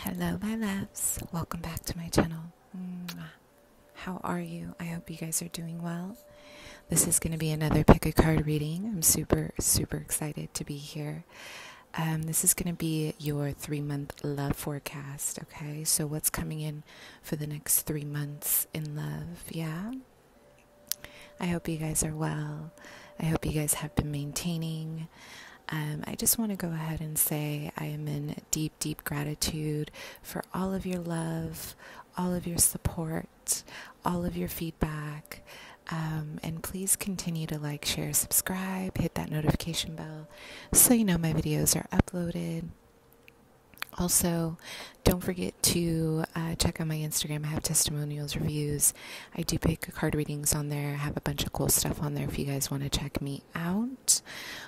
Hello, my loves. Welcome back to my channel. How are you? I hope you guys are doing well. This is going to be another pick a card reading. I'm super excited to be here. This is going to be your 3-month love forecast, okay? So what's coming in for the next 3 months in love, yeah? I hope you guys are well. I hope you guys have been maintaining. I just want to go ahead and say I am in deep gratitude for all of your love, all of your support, all of your feedback. And please continue to like, share, subscribe, hit that notification bell so you know my videos are uploaded. Also, don't forget to check out my Instagram. I have testimonials, reviews. I do pick card readings on there. I have a bunch of cool stuff on there if you guys want to check me out.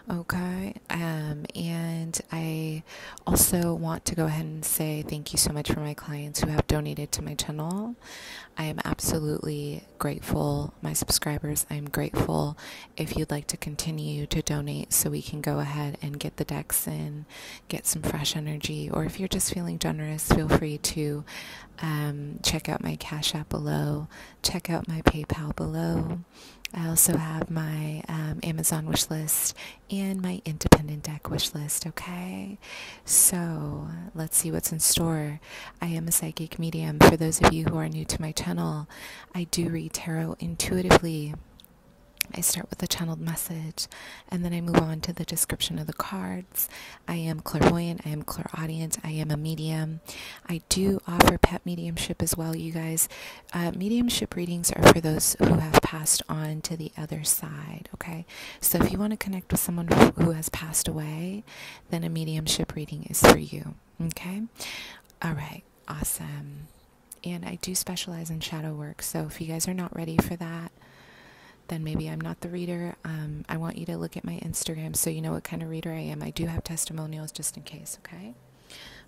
Okay. And I also want to go ahead and say thank you so much for my clients who have donated to my channel. I am absolutely grateful. My subscribers, I'm grateful. If you'd like to continue to donate so we can go ahead and get the decks in, get some fresh energy, or if you're just feeling generous, feel free to check out my Cash App below, check out my PayPal below. I also have my Amazon wish list and my independent deck wish list, okay? So let's see what's in store. I am a psychic medium. For those of you who are new to my channel, I do read tarot intuitively. I start with a channeled message, and then I move on to the description of the cards. I am clairvoyant, I am clairaudient, I am a medium. I do offer pet mediumship as well, you guys. Mediumship readings are for those who have passed on to the other side, okay? So if you want to connect with someone who has passed away, then a mediumship reading is for you, okay? All right, awesome. And I do specialize in shadow work, so if you guys are not ready for that, then maybe I'm not the reader. I want you to look at my Instagram so you know what kind of reader I am. I do have testimonials just in case, okay?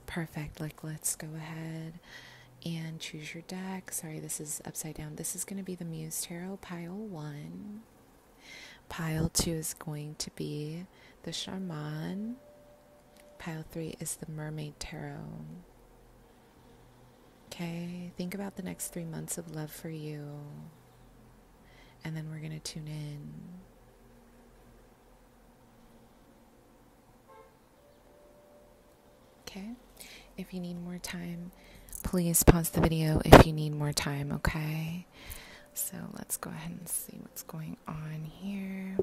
Perfect. Let's go ahead and choose your deck. Sorry, this is upside down. This is going to be the Muse Tarot, Pile 1. Pile 2 is going to be the Shaman. Pile 3 is the Mermaid Tarot. Okay, think about the next 3 months of love for you. And then we're going to tune in. Okay? If you need more time, please pause the video if you need more time, okay? So let's go ahead and see what's going on here.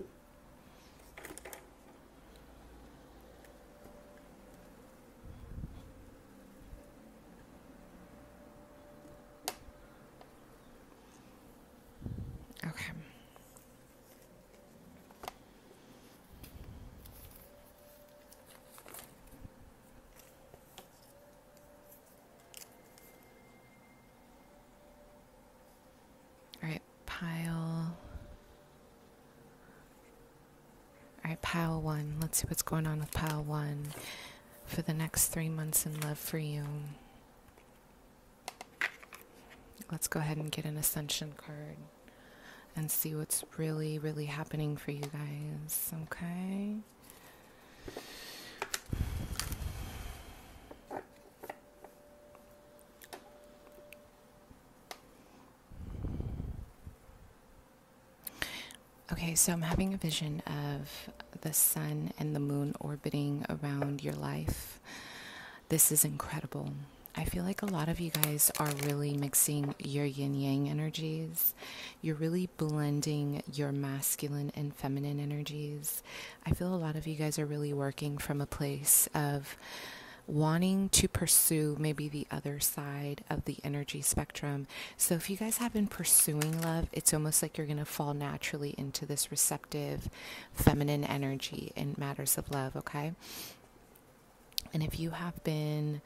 Okay. All right, pile 1. Let's see what's going on with pile 1 for the next 3 months in love for you. Let's go ahead and get an Ascension card and see what's really happening for you guys, okay? Okay, so I'm having a vision of the sun and the moon orbiting around your life. This is incredible. I feel like a lot of you guys are really mixing your yin-yang energies. You're really blending your masculine and feminine energies. I feel a lot of you guys are really working from a place of wanting to pursue maybe the other side of the energy spectrum. So if you guys have been pursuing love, it's almost like you're going to fall naturally into this receptive feminine energy in matters of love, okay? And if you have been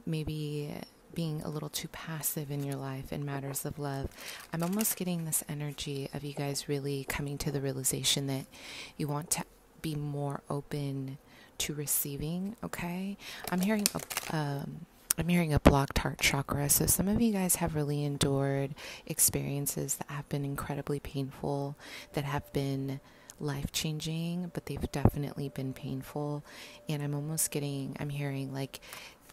maybe being a little too passive in your life in matters of love, I'm almost getting this energy of you guys really coming to the realization that you want to be more open to receiving, okay? I'm hearing a blocked heart chakra, so some of you guys have really endured experiences that have been incredibly painful, that have been life-changing, but they've definitely been painful. And I'm hearing like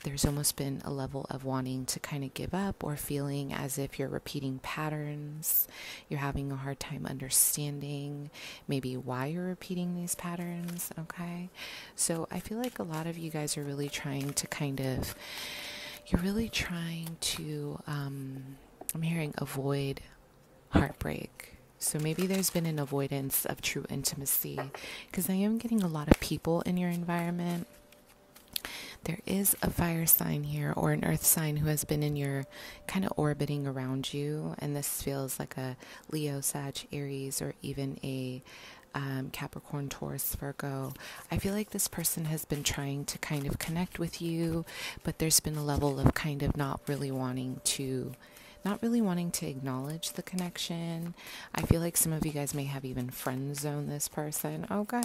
there's almost been a level of wanting to kind of give up, or feeling as if you're repeating patterns. You're having a hard time understanding maybe why you're repeating these patterns, okay? So I feel like a lot of you guys are really trying to you're really trying to, I'm hearing avoid heartbreak. So maybe there's been an avoidance of true intimacy, because I am getting a lot of people in your environment. There is a fire sign here, or an earth sign, who has been in your kind of orbiting around you. And this feels like a Leo, Sag, Aries, or even a Capricorn, Taurus, Virgo. I feel like this person has been trying to kind of connect with you, but there's been a level of kind of not really wanting to acknowledge the connection. I feel like some of you guys may have even friend zoned this person, okay?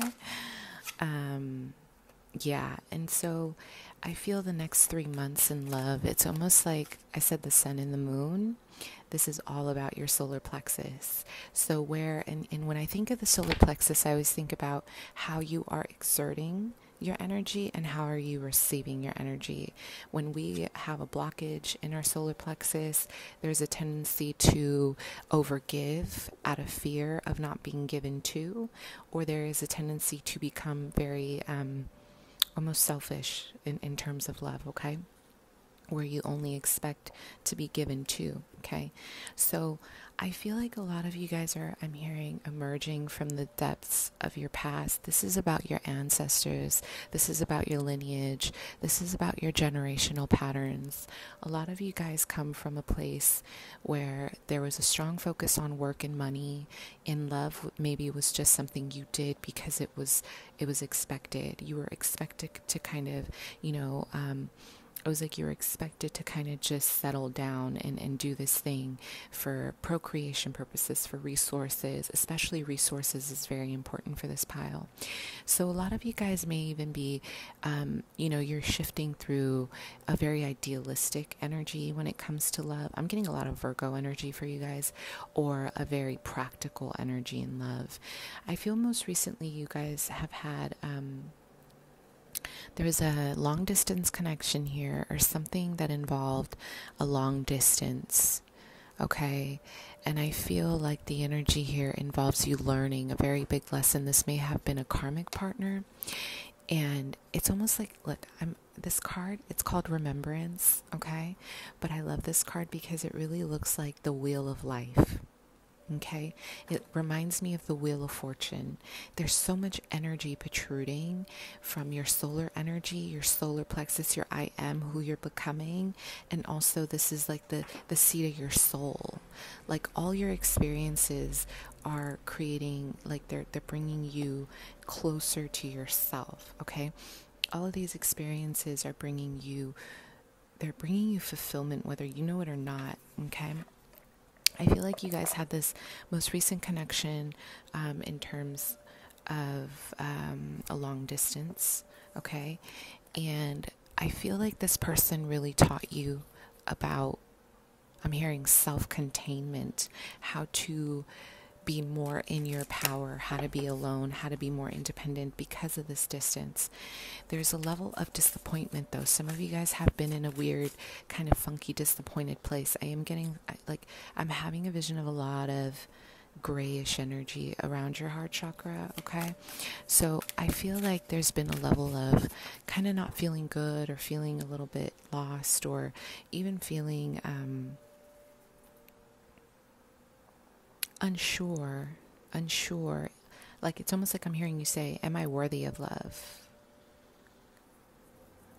Yeah, and so I feel the next 3 months in love, it's almost like I said, the sun and the moon. This is all about your solar plexus. So and when I think of the solar plexus, I always think about how you are exerting your energy and how are you receiving your energy. When we have a blockage in our solar plexus, there's a tendency to overgive out of fear of not being given to, or there is a tendency to become very almost selfish in terms of love, okay? Where you only expect to be given to, okay? So I feel like a lot of you guys are, I'm hearing, emerging from the depths of your past. This is about your ancestors. This is about your lineage. This is about your generational patterns. A lot of you guys come from a place where there was a strong focus on work and money. In love, maybe it was just something you did because it was expected. You were expected to kind of, it was like you were expected to kind of just settle down and do this thing for procreation purposes, for resources. Especially resources is very important for this pile. So a lot of you guys may even be, you're shifting through a very idealistic energy when it comes to love. I'm getting a lot of Virgo energy for you guys, or a very practical energy in love. I feel most recently you guys have had... there was a long distance connection here, or something that involved a long distance, okay? And I feel like the energy here involves you learning a very big lesson. This may have been a karmic partner, and it's almost like, look, this card, it's called Remembrance, okay? But I love this card because it really looks like the wheel of life. Okay, it reminds me of the Wheel of Fortune. There's so much energy protruding from your solar energy, your solar plexus, your I am, who you're becoming, and also this is like the seat of your soul. Like all your experiences are creating, like they're bringing you closer to yourself. Okay, all of these experiences are bringing you fulfillment, whether you know it or not. Okay. I feel like you guys had this most recent connection in terms of a long distance, okay? And I feel like this person really taught you about, I'm hearing self-containment, how to be more in your power, how to be alone, how to be more independent because of this distance. There's a level of disappointment though. Some of you guys have been in a weird kind of funky disappointed place. I'm having a vision of a lot of grayish energy around your heart chakra, okay? So I feel like there's been a level of kind of not feeling good, or feeling a little bit lost, or even feeling unsure, like it's almost like I'm hearing you say, am I worthy of love?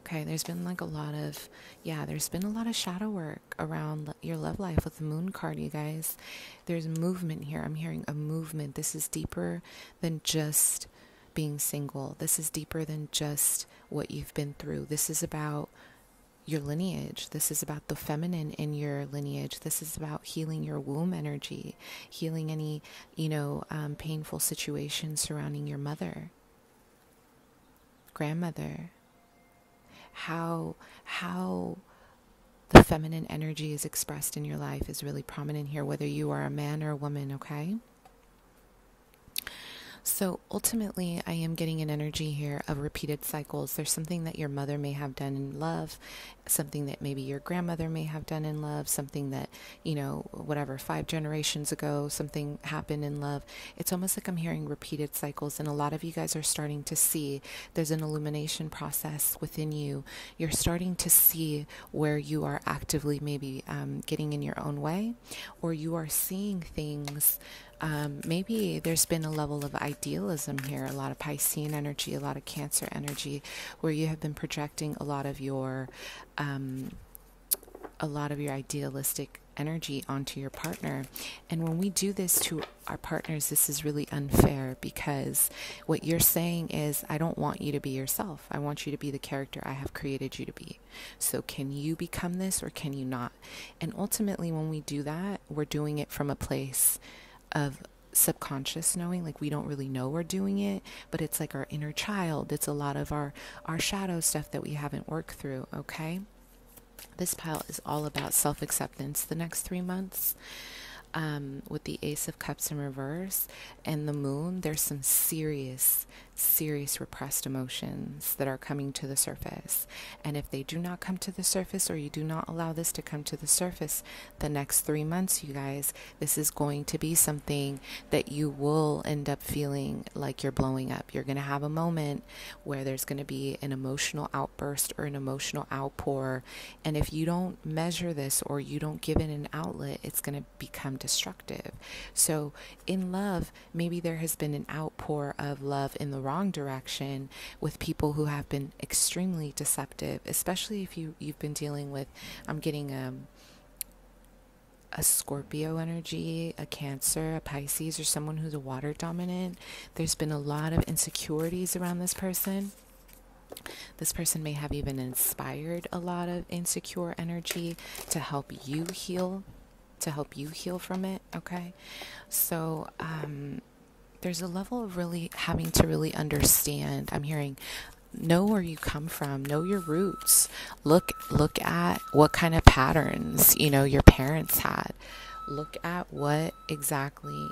Okay, there's been like there's been a lot of shadow work around your love life with the moon card, you guys. There's movement here. I'm hearing a movement. This is deeper than just being single. This is deeper than just what you've been through. This is about your lineage. This is about the feminine in your lineage. This is about healing your womb energy, healing any, painful situations surrounding your mother, grandmother. How the feminine energy is expressed in your life is really prominent here, whether you are a man or a woman, okay? So ultimately, I am getting an energy here of repeated cycles. There's something that your mother may have done in love, something that maybe your grandmother may have done in love, something that, whatever, 5 generations ago, something happened in love. It's almost like I'm hearing repeated cycles, and a lot of you guys are starting to see there's an illumination process within you. You're starting to see where you are actively maybe getting in your own way, or you are seeing things. Maybe there's been a level of idealism here, a lot of Piscean energy, a lot of Cancer energy, where you have been projecting a lot of your idealistic energy onto your partner. And when we do this to our partners, this is really unfair, because what you're saying is, I don't want you to be yourself. I want you to be the character I have created you to be. So can you become this, or can you not? And ultimately, when we do that, we're doing it from a place of subconscious knowing, like we don't really know we're doing it, but it's like our inner child. It's a lot of our shadow stuff that we haven't worked through. Okay, this pile is all about self-acceptance the next 3 months. With the Ace of Cups in reverse and the Moon, there's some serious repressed emotions that are coming to the surface. And if they do not come to the surface, or you do not allow this to come to the surface the next 3 months, you guys, this is going to be something that you will end up feeling like you're blowing up. You're going to have a moment where there's going to be an emotional outburst or an emotional outpour. And if you don't measure this, or you don't give it an outlet, it's going to become destructive. So in love, maybe there has been an outpour of love in the wrong direction with people who have been extremely deceptive, especially if you've been dealing with, I'm getting a Scorpio energy, a Cancer, a Pisces, or someone who's a water dominant. There's been a lot of insecurities around this person. This person may have even inspired a lot of insecure energy to help you heal from it. Okay, so there's a level of really having to really understand. I'm hearing, know where you come from, know your roots, look at what kind of patterns your parents had, look at what exactly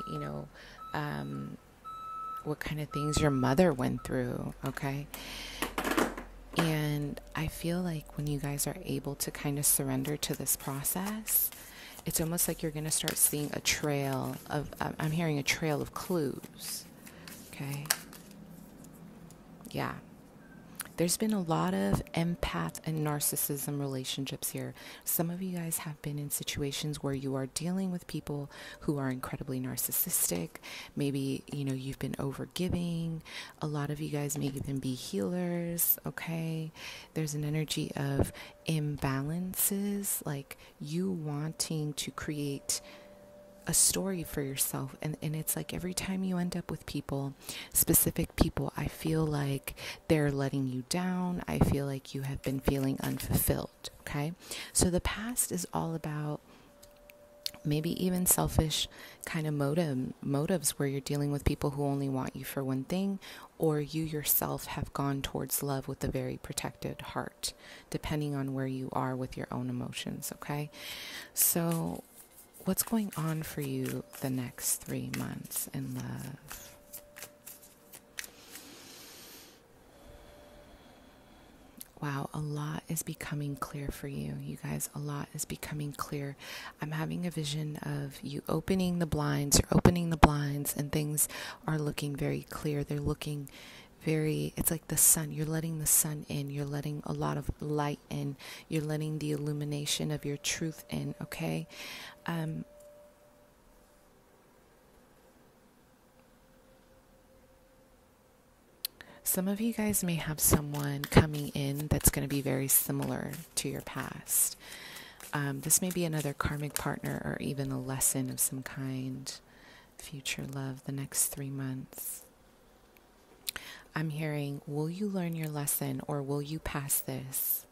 what kind of things your mother went through. Okay, and I feel like when you guys are able to kind of surrender to this process, it's almost like you're going to start seeing a trail of, I'm hearing a trail of clues. Okay. Yeah. There's been a lot of empath and narcissism relationships here. Some of you guys have been in situations where you are dealing with people who are incredibly narcissistic. Maybe, you've been overgiving. A lot of you guys may even be healers, okay? There's an energy of imbalances, like you wanting to create a story for yourself, and it's like every time you end up with specific people, I feel like they're letting you down. I feel like you have been feeling unfulfilled. Okay, so the past is all about maybe even selfish kind of motives where you're dealing with people who only want you for one thing, or you yourself have gone towards love with a very protected heart, depending on where you are with your own emotions. Okay, so what's going on for you the next 3 months in love? Wow, a lot is becoming clear for you. You guys, a lot is becoming clear. I'm having a vision of you opening the blinds. You're opening the blinds and things are looking very clear. They're looking it's like the sun. You're letting the sun in. You're letting a lot of light in. You're letting the illumination of your truth in, okay? Some of you guys may have someone coming in that's going to be very similar to your past. This may be another karmic partner, or even a lesson of some kind. Future love the next 3 months. I'm hearing, will you learn your lesson, or will you pass this?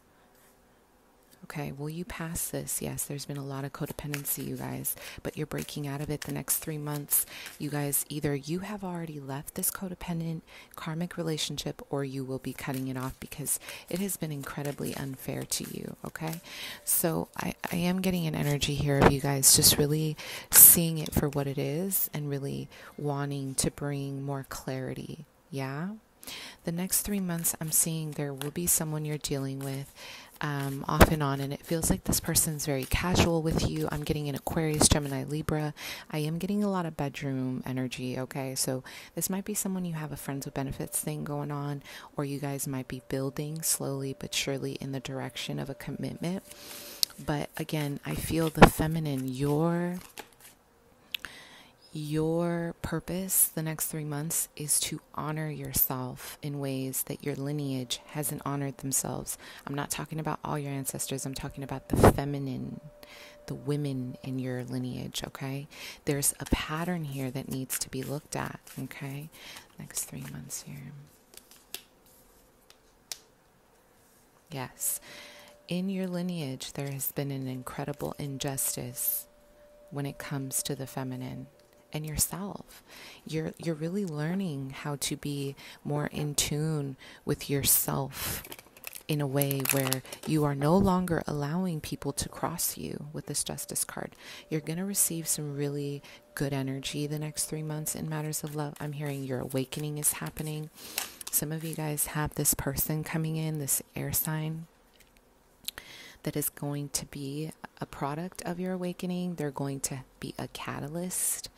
Okay, will you pass this? Yes, there's been a lot of codependency, you guys, but you're breaking out of it the next 3 months. You guys, either you have already left this codependent karmic relationship, or you will be cutting it off because it has been incredibly unfair to you, okay? So I am getting an energy here of you guys just really seeing it for what it is and really wanting to bring more clarity, yeah? The next 3 months, I'm seeing there will be someone you're dealing with off and on, and it feels like this person's very casual with you. I'm getting an Aquarius, Gemini, Libra. I am getting a lot of bedroom energy, okay? So this might be someone you have a friends with benefits thing going on, or you guys might be building slowly but surely in the direction of a commitment. But again, I feel the feminine, your purpose the next 3 months is to honor yourself in ways that your lineage hasn't honored themselves. I'm not talking about all your ancestors. I'm talking about the feminine, the women in your lineage, okay? There's a pattern here that needs to be looked at, okay? Next 3 months here. Yes. In your lineage, there has been an incredible injustice when it comes to the feminine. And yourself, you're really learning how to be more in tune with yourself in a way where you are no longer allowing people to cross you with this Justice card. You're going to receive some really good energy the next 3 months in matters of love. I'm hearing your awakening is happening. Some of you guys have this person coming in, this air sign, that is going to be a product of your awakening. They're going to be a catalyst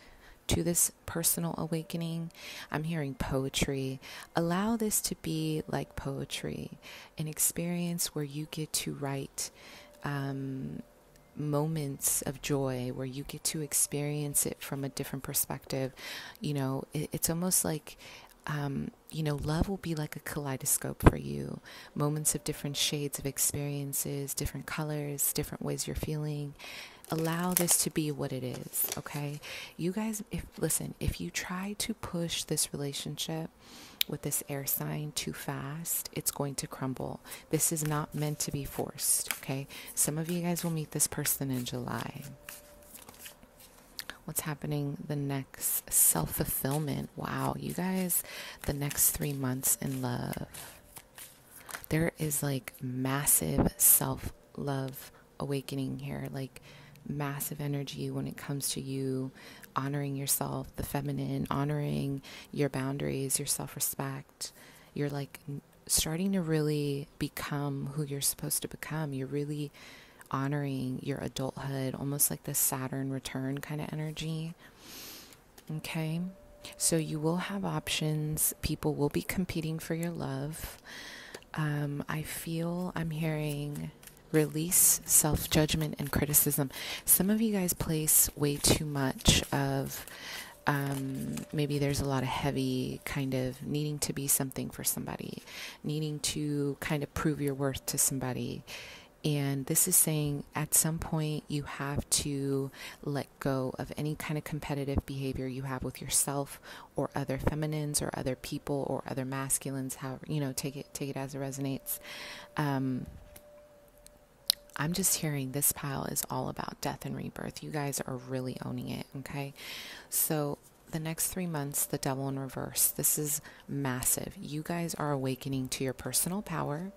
to this personal awakening. I'm hearing poetry. Allow this to be like poetry, an experience where you get to write moments of joy, where you get to experience it from a different perspective. You know, it's almost like love will be like a kaleidoscope for you. Moments of different shades of experiences, different colors, different ways you're feeling. Allow this to be what it is, okay? You guys, if you try to push this relationship with this air sign too fast, it's going to crumble. This is not meant to be forced, okay? Some of you guys will meet this person in July. What's happening the next? Self-fulfillment. Wow, you guys, the next 3 months in love. There is like massive self-love awakening here, like massive energy when it comes to you honoring yourself, the feminine, honoring your boundaries, your self-respect. You're like starting to really become who you're supposed to become. You're really honoring your adulthood, almost like the Saturn return kind of energy. Okay, so you will have options. People will be competing for your love. I'm hearing release self-judgment and criticism. Some of you guys place way too much of maybe there's a lot of heavy kind of needing to be something for somebody, needing to kind of prove your worth to somebody. And this is saying at some point you have to let go of any kind of competitive behavior you have with yourself or other feminines or other people or other masculines. How, take it as it resonates. I'm just hearing this pile is all about death and rebirth. You guys are really owning it, okay? So the next 3 months, the Devil in reverse. This is massive. You guys are awakening to your personal power.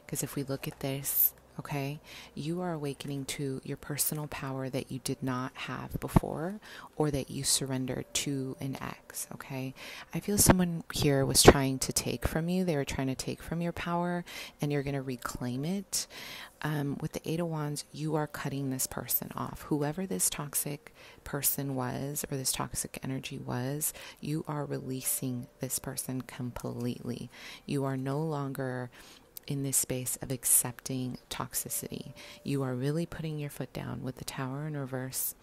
Because if we look at this, okay, you are awakening to your personal power that you did not have before, or that you surrendered to an ex, okay? I feel someone here was trying to take from you. They were trying to take from your power, and you're going to reclaim it. With the Eight of Wands, you are cutting this person off. Whoever this toxic person was, or this toxic energy was, you are releasing this person completely. You are no longer in this space of accepting toxicity. You are really putting your foot down with the Tower in reverse.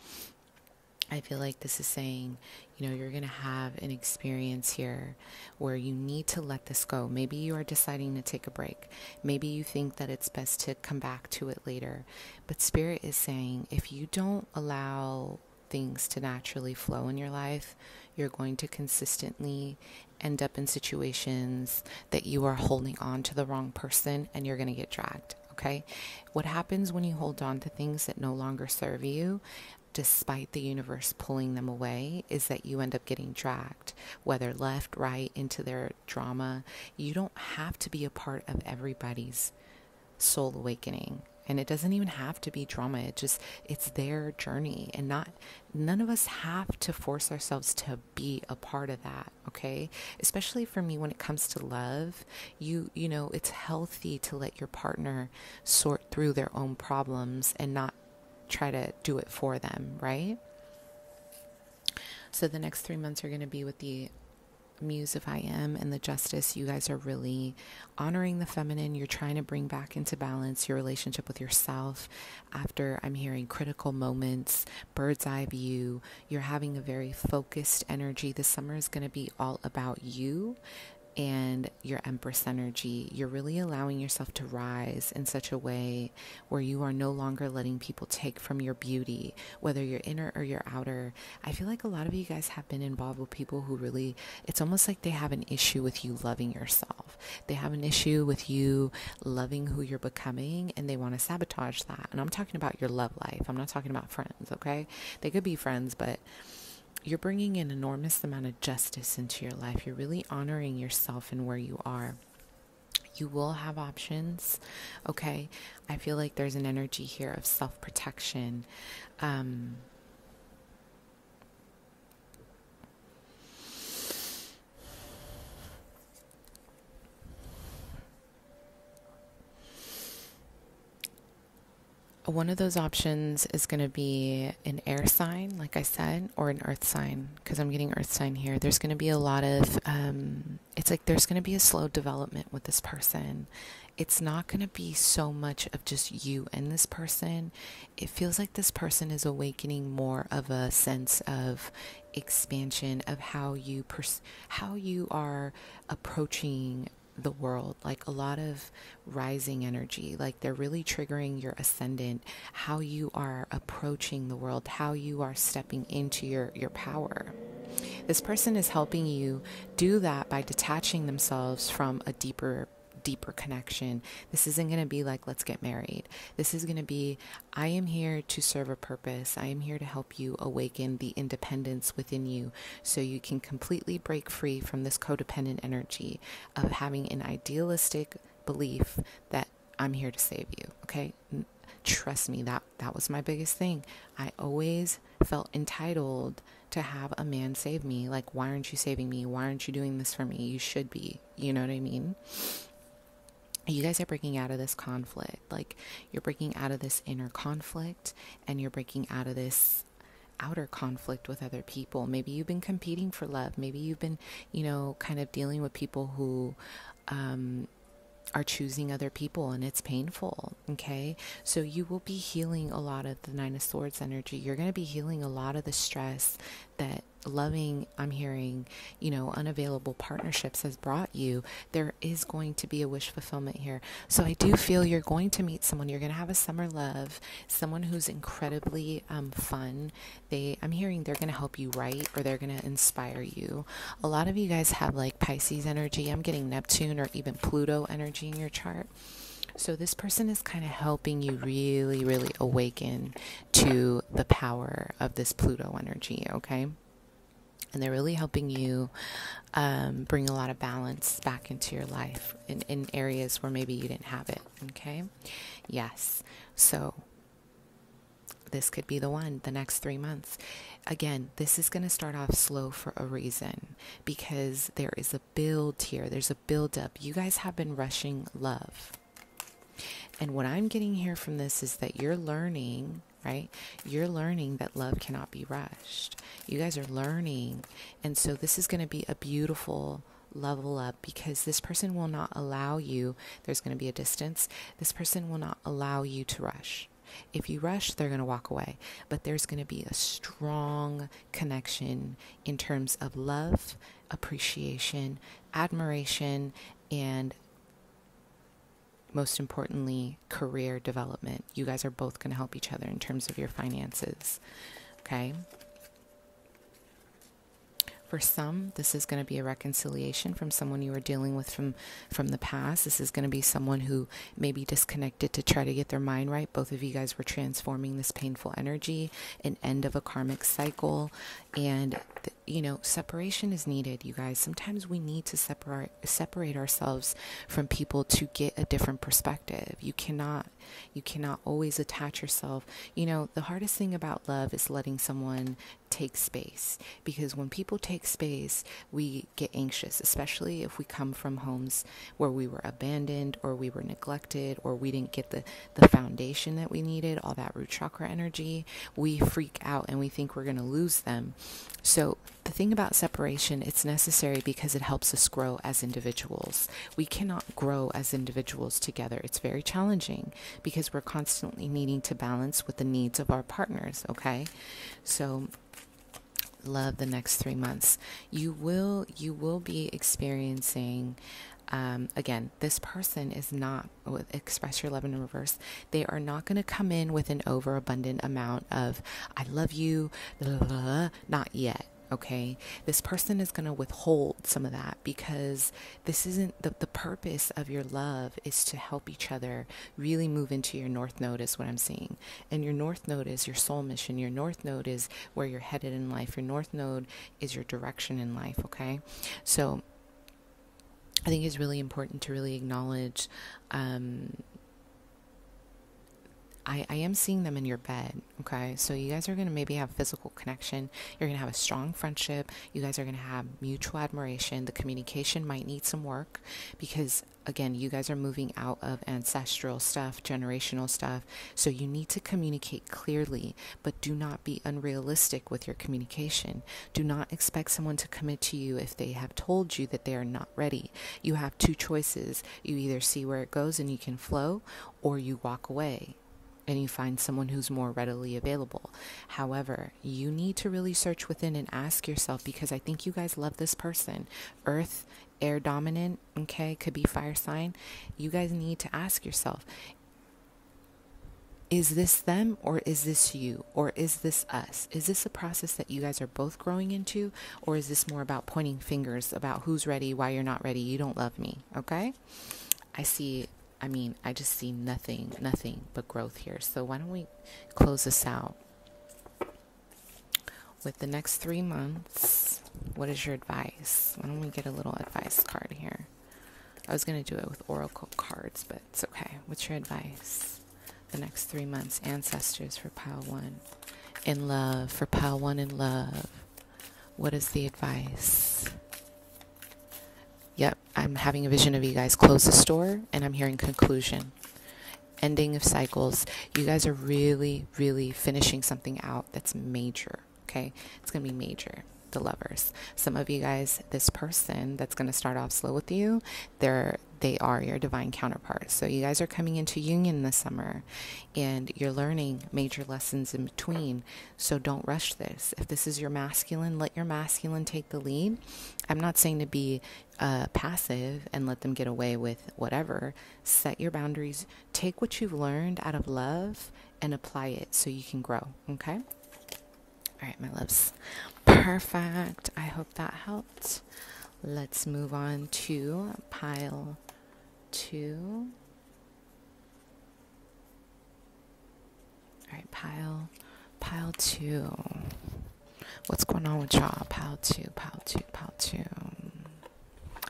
I feel like this is saying, you're going to have an experience here where you need to let this go. Maybe you are deciding to take a break. Maybe you think that it's best to come back to it later. But Spirit is saying, if you don't allow things to naturally flow in your life, you're going to consistently end up in situations that you are holding on to the wrong person, and you're going to get dragged. Okay? What happens when you hold on to things that no longer serve you, despite the universe pulling them away, is that you end up getting dragged, whether left, right, into their drama. You don't have to be a part of everybody's soul awakening. And it doesn't even have to be drama. It's their journey, and none of us have to force ourselves to be a part of that. Okay. Especially for me, when it comes to love, you know, it's healthy to let your partner sort through their own problems and not try to do it for them. Right. So the next 3 months are going to be with the Muse if I am and the Justice. You guys are really honoring the feminine. You're trying to bring back into balance your relationship with yourself after, I'm hearing, critical moments, bird's eye view. You're having a very focused energy. This summer is going to be all about you and your Empress energy. You're really allowing yourself to rise in such a way where you are no longer letting people take from your beauty, whether you're inner or you're outer. I feel like a lot of you guys have been involved with people who really, it's almost like they have an issue with you loving yourself. They have an issue with you loving who you're becoming, and they want to sabotage that. And I'm talking about your love life. I'm not talking about friends, okay? They could be friends, but you're bringing an enormous amount of justice into your life. You're really honoring yourself and where you are. You will have options, okay? I feel like there's an energy here of self-protection. One of those options is going to be an air sign, like I said, or an earth sign, because I'm getting earth sign here. There's going to be a lot of, it's like there's going to be a slow development with this person. It's not going to be so much of just you and this person. It feels like this person is awakening more of a sense of expansion of how you are approaching the world, like a lot of rising energy, like they're really triggering your ascendant, how you are approaching the world, how you are stepping into your power. This person is helping you do that by detaching themselves from a deeper connection. This isn't going to be like, let's get married. This is going to be, I am here to serve a purpose. I am here to help you awaken the independence within you so you can completely break free from this codependent energy of having an idealistic belief that I'm here to save you. Okay? Trust me, that was my biggest thing. I always felt entitled to have a man save me. Like, why aren't you saving me? Why aren't you doing this for me? You should be. You know what I mean? You guys are breaking out of this conflict. Like, you're breaking out of this inner conflict, and you're breaking out of this outer conflict with other people. Maybe you've been competing for love. Maybe you've been, kind of dealing with people who are choosing other people, and it's painful. Okay, so you will be healing a lot of the Nine of Swords energy. You're going to be healing a lot of the stress that loving, I'm hearing, unavailable partnerships has brought you. There is going to be a wish fulfillment here. So I do feel you're going to meet someone. You're going to have a summer love, someone who's incredibly fun. I'm hearing they're going to help you write, or they're going to inspire you. A lot of you guys have like Pisces energy. I'm getting Neptune or even Pluto energy in your chart. So this person is kind of helping you really, really awaken to the power of this Pluto energy, okay? And they're really helping you bring a lot of balance back into your life in areas where maybe you didn't have it, okay? Yes. So this could be the one, the next 3 months. Again, this is going to start off slow for a reason, because there is a build here. There's a build up. You guys have been rushing love. And what I'm getting here from this is that you're learning, right? You're learning that love cannot be rushed. You guys are learning. And so this is going to be a beautiful level up, because this person will not allow you, there's going to be a distance. This person will not allow you to rush. If you rush, they're going to walk away. But there's going to be a strong connection in terms of love, appreciation, admiration, and most importantly, career development. You guys are both going to help each other in terms of your finances. Okay? For some, this is going to be a reconciliation from someone you were dealing with from the past. This is going to be someone who may be disconnected to try to get their mind right. Both of you guys were transforming this painful energy, an end of a karmic cycle. And, separation is needed, you guys. Sometimes we need to separate ourselves from people to get a different perspective. You cannot always attach yourself. The hardest thing about love is letting someone take space, because when people take space, we get anxious, especially if we come from homes where we were abandoned or we were neglected or we didn't get the foundation that we needed, all that root chakra energy. We freak out and we think we're going to lose them. So the thing about separation, it's necessary because it helps us grow as individuals. We cannot grow as individuals together. It's very challenging because we're constantly needing to balance with the needs of our partners, okay? So love the next 3 months. You will be experiencing, again, this person is not, with express your love in reverse, they are not going to come in with an overabundant amount of I love you, blah, blah, blah, not yet. Okay, this person is going to withhold some of that, because this isn't the purpose of your love is to help each other really move into your north node, is what I'm seeing. And your north node is your soul mission. Your north node is where you're headed in life. Your north node is your direction in life. Okay, so I think it's really important to really acknowledge, I am seeing them in your bed, okay? So you guys are going to maybe have physical connection. You're going to have a strong friendship. You guys are going to have mutual admiration. The communication might need some work because, again, you guys are moving out of ancestral stuff, generational stuff. So you need to communicate clearly, but do not be unrealistic with your communication. Do not expect someone to commit to you if they have told you that they are not ready. You have two choices. You either see where it goes and you can flow, or you walk away and you find someone who's more readily available. However, you need to really search within and ask yourself, because I think you guys love this person. Earth, air dominant, okay, could be fire sign. You guys need to ask yourself, is this them or is this you? Or is this us? Is this a process that you guys are both growing into? Or is this more about pointing fingers about who's ready, why you're not ready, you don't love me, okay? I just see nothing but growth here. So why don't we close this out with the next 3 months? What is your advice? Why don't we get a little advice card here? I was going to do it with oracle cards, but it's okay. What's your advice? The next 3 months, ancestors for pile 1. In love, for pile 1 in love. What is the advice? Yep, I'm having a vision of you guys close the store, and I'm hearing conclusion. Ending of cycles. You guys are really, really finishing something out that's major, okay? It's going to be major. The lovers. Some of you guys, this person that's going to start off slow with you, they are your divine counterparts. So you guys are coming into union this summer, and you're learning major lessons in between. So don't rush this. If this is your masculine, let your masculine take the lead. I'm not saying to be passive and let them get away with whatever. Set your boundaries. Take what you've learned out of love and apply it so you can grow. Okay? All right, my loves. Perfect. I hope that helped. Let's move on to pile 2. All right, pile 2. What's going on with y'all? Pile 2.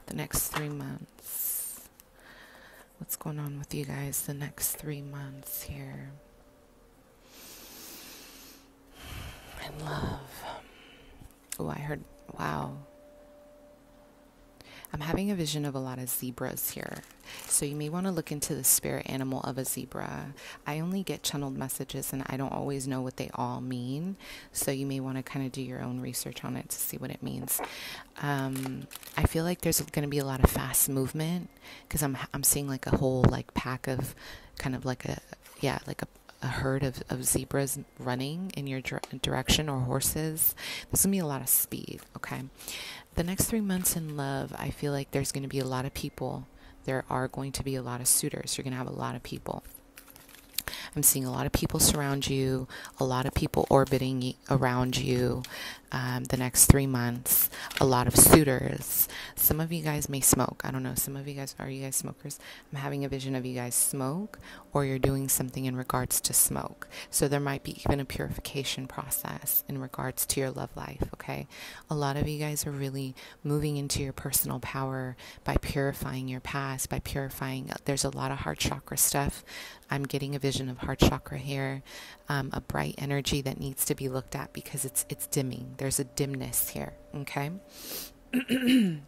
The next 3 months. What's going on with you guys the next 3 months here? In love. Oh, I heard, wow. I'm having a vision of a lot of zebras here. So you may want to look into the spirit animal of a zebra. I only get channeled messages and I don't always know what they all mean. So you may want to kind of do your own research on it to see what it means. I feel like there's going to be a lot of fast movement because I'm seeing like a whole like pack of kind of like a herd of zebras running in your direction, or horses. There's going to be a lot of speed, okay? The next 3 months in love, I feel like there's going to be a lot of people. There are going to be a lot of suitors. You're going to have a lot of people. I'm seeing a lot of people surround you, a lot of people orbiting around you. the next 3 months. A lot of suitors. Some of you guys may smoke. I don't know. Some of you guys, are you guys smokers? I'm having a vision of you guys smoke, or you're doing something in regards to smoke. So there might be even a purification process in regards to your love life, okay? A lot of you guys are really moving into your personal power by purifying your past, by purifying. There's a lot of heart chakra stuff. I'm getting a vision of heart chakra here, a bright energy that needs to be looked at because it's dimming. There's a dimness here, okay? There's going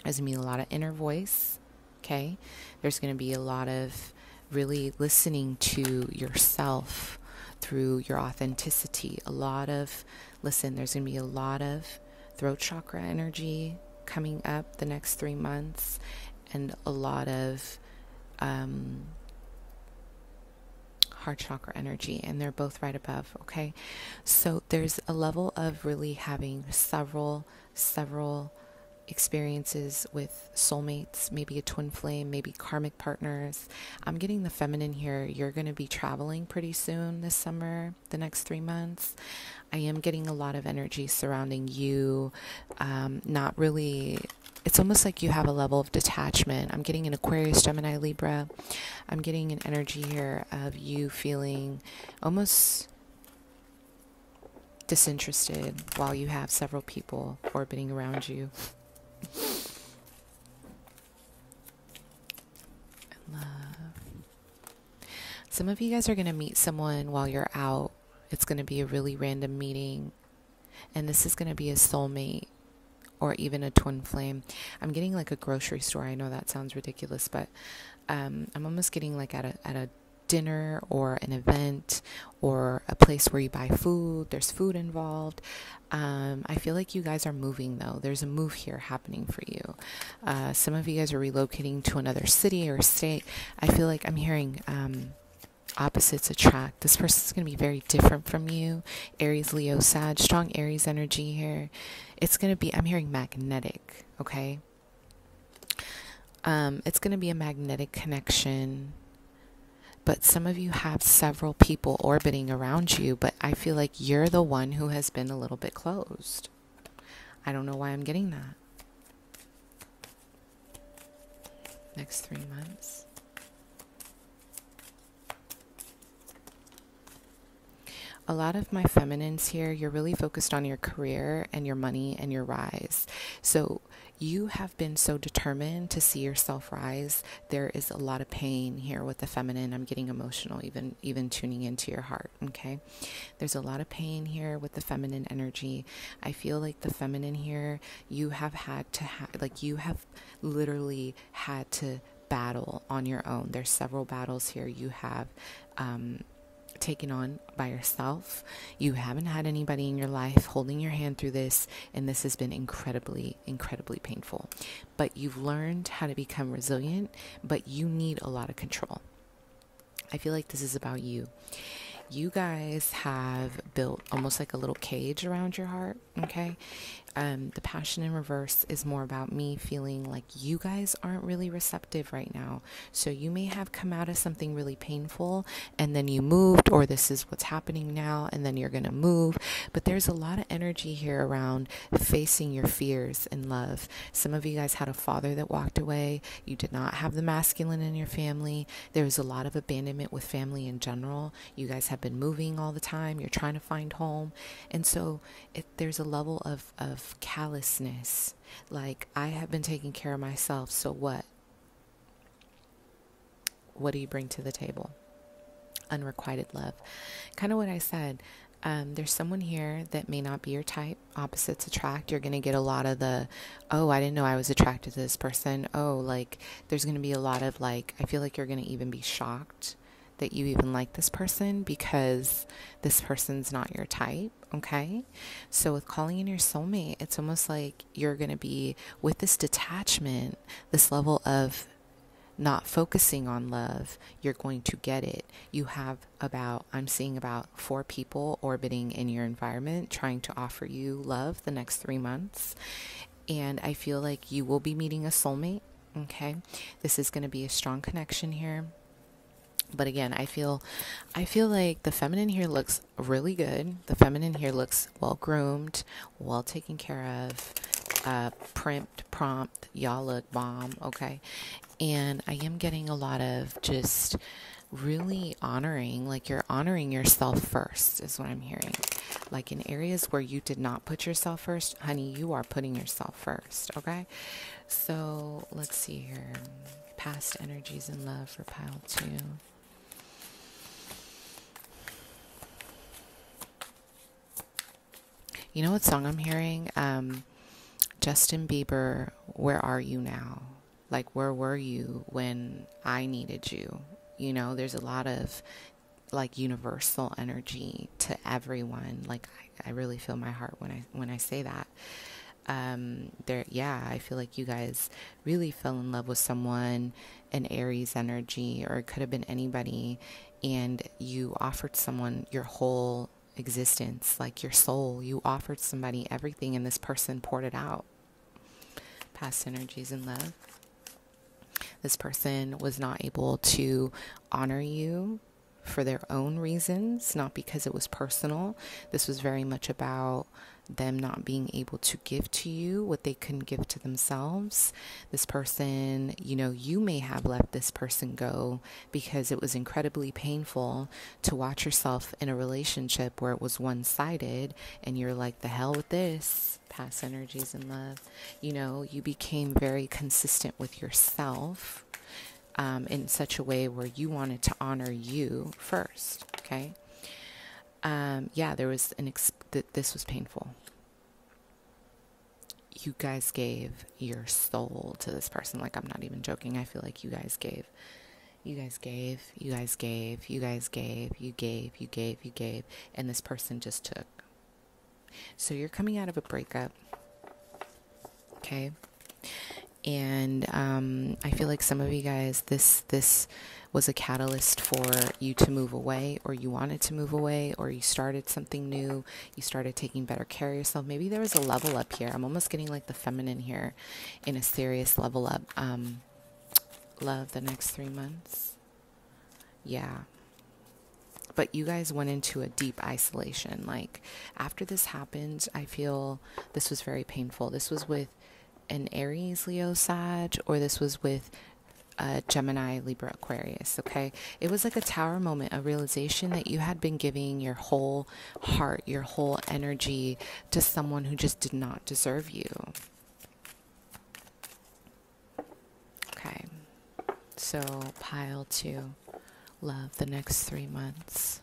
to be a lot of inner voice, okay? There's going to be a lot of really listening to yourself through your authenticity. There's going to be a lot of throat chakra energy coming up the next 3 months, and a lot of heart chakra energy, and they're both right above, okay? So there's a level of really having several experiences with soulmates, maybe a twin flame, maybe karmic partners. I'm getting the feminine here. You're going to be traveling pretty soon this summer, the next 3 months. I am getting a lot of energy surrounding you. Not really, it's almost like you have a level of detachment. I'm getting an Aquarius, Gemini, Libra. I'm getting an energy here of you feeling almost disinterested while you have several people orbiting around you. Love. Some of you guys are going to meet someone while you're out. It's going to be a really random meeting, and this is going to be a soulmate or even a twin flame. I'm getting like a grocery store. I know that sounds ridiculous, but I'm almost getting like at a dinner or an event or a place where you buy food. There's food involved. I feel like you guys are moving though. There's a move here happening for you. Some of you guys are relocating to another city or state. I feel like I'm hearing opposites attract. This person's going to be very different from you. Aries, Leo, Sag, strong Aries energy here. It's going to be, I'm hearing magnetic, okay? It's going to be a magnetic connection. But some of you have several people orbiting around you, but I feel like you're the one who has been a little bit closed. I don't know why I'm getting that. Next 3 months. A lot of my feminines here, you're really focused on your career and your money and your rise. So you have been so determined to see yourself rise. There is a lot of pain here with the feminine. I'm getting emotional, even tuning into your heart, okay? There's a lot of pain here with the feminine energy. I feel like the feminine here, you have had to you have literally had to battle on your own. There's several battles here you have taken on by yourself. You haven't had anybody in your life holding your hand through this, and this has been incredibly painful. But you've learned how to become resilient, but you need a lot of control. I feel like this is about you. You guys have built almost like a little cage around your heart, okay? The passion in reverse is more about me feeling like you guys aren't really receptive right now. So you may have come out of something really painful and then you moved, or this is what's happening now and then you're going to move. But there's a lot of energy here around facing your fears in love. Some of you guys had a father that walked away. You did not have the masculine in your family. There was a lot of abandonment with family in general. You guys have been moving all the time. You're trying to find home. And so there's a level of callousness. Like, I have been taking care of myself, so what? What do you bring to the table? Unrequited love. Kind of what I said. There's someone here that may not be your type. Opposites attract. You're going to get a lot of the, oh, I didn't know I was attracted to this person. Oh, like, there's going to be a lot of, like, I feel like you're going to even be shocked that you even like this person because this person's not your type, okay? So with calling in your soulmate, it's almost like you're going to be with this detachment, this level of not focusing on love. You're going to get it. You have I'm seeing about 4 people orbiting in your environment trying to offer you love the next 3 months. And I feel like you will be meeting a soulmate, okay? This is going to be a strong connection here. But again, I feel like the feminine here looks really good. The feminine here looks well groomed, well taken care of, prompt. Y'all look bomb, okay? And I am getting a lot of just really honoring, like you're honoring yourself first, is what I'm hearing. Like in areas where you did not put yourself first, honey, you are putting yourself first, okay? So let's see here. Past energies in love for pile 2. You know what song I'm hearing? Justin Bieber, Where Are You Now? Like, where were you when I needed you? You know, there's a lot of like universal energy to everyone. Like, I really feel my heart when I say that. I feel like you guys really fell in love with someone, an Aries energy, or it could have been anybody, and you offered someone your whole existence, like your soul. You offered somebody everything, and this person poured it out. Past energies in love. This person was not able to honor you for their own reasons, not because it was personal. This was very much about them not being able to give to you what they couldn't give to themselves. This person, you know, you may have let this person go because it was incredibly painful to watch yourself in a relationship where it was one-sided and you're like, the hell with this. Past energies in love. You know, you became very consistent with yourself in such a way where you wanted to honor you first, okay? There was this was painful. You guys gave your soul to this person. Like, I'm not even joking. I feel like you guys gave, you gave, and this person just took. So you're coming out of a breakup, okay? And I feel like some of you guys, this was a catalyst for you to move away, or you wanted to move away, or you started something new. You started taking better care of yourself. Maybe there was a level up here. I'm almost getting like the feminine here in a serious level up. Love the next 3 months. Yeah. But you guys went into a deep isolation. Like, after this happened, I feel this was very painful. This was with an Aries, Leo, Sag, or this was with Gemini, Libra, Aquarius, okay? It was like a tower moment, a realization that you had been giving your whole heart, your whole energy to someone who just did not deserve you. Okay. So, pile 2. Love the next 3 months.